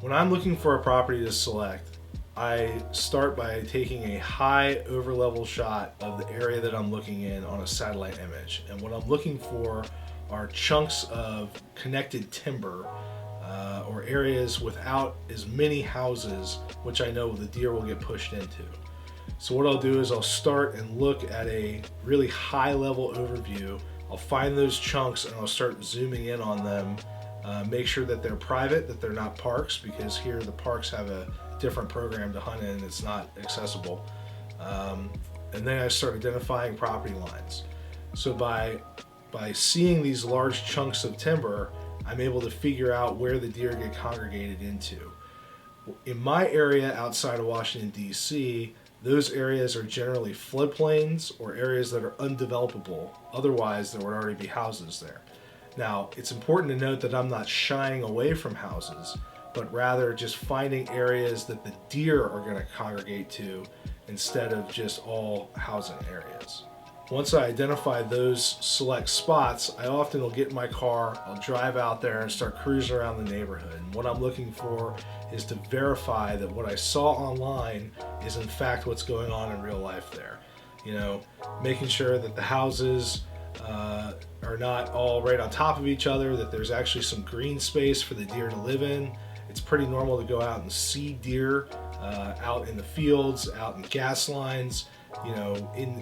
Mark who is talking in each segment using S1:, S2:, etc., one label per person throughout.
S1: When I'm looking for a property to select, I start by taking a high over-level shot of the area that I'm looking in on a satellite image. And what I'm looking for are chunks of connected timber or areas without as many houses, which I know the deer will get pushed into. So what I'll do is I'll start and look at a really high-level overview. I'll find those chunks and I'll start zooming in on them. Make sure that they're private, that they're not parks, because here the parks have a different program to hunt in. It's not accessible. And then I start identifying property lines. So by seeing these large chunks of timber, I'm able to figure out where the deer get congregated into. In my area outside of Washington, D.C., those areas are generally floodplains or areas that are undevelopable. Otherwise, there would already be houses there. Now, it's important to note that I'm not shying away from houses, but rather just finding areas that the deer are going to congregate to instead of just all housing areas. Once I identify those select spots, I often will get in my car, I'll drive out there and start cruising around the neighborhood. And what I'm looking for is to verify that what I saw online is in fact what's going on in real life there. You know, making sure that the houses are not all right on top of each other, that there's actually some green space for the deer to live in. It's pretty normal to go out and see deer out in the fields, out in gas lines, you know,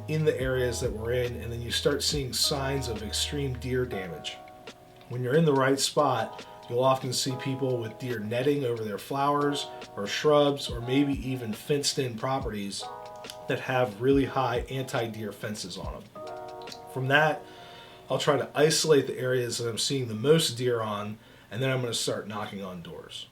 S1: in the areas that we're in, and then you start seeing signs of extreme deer damage. When you're in the right spot, you'll often see people with deer netting over their flowers or shrubs, or maybe even fenced-in properties that have really high anti-deer fences on them. From that, I'll try to isolate the areas that I'm seeing the most deer on, and then I'm going to start knocking on doors.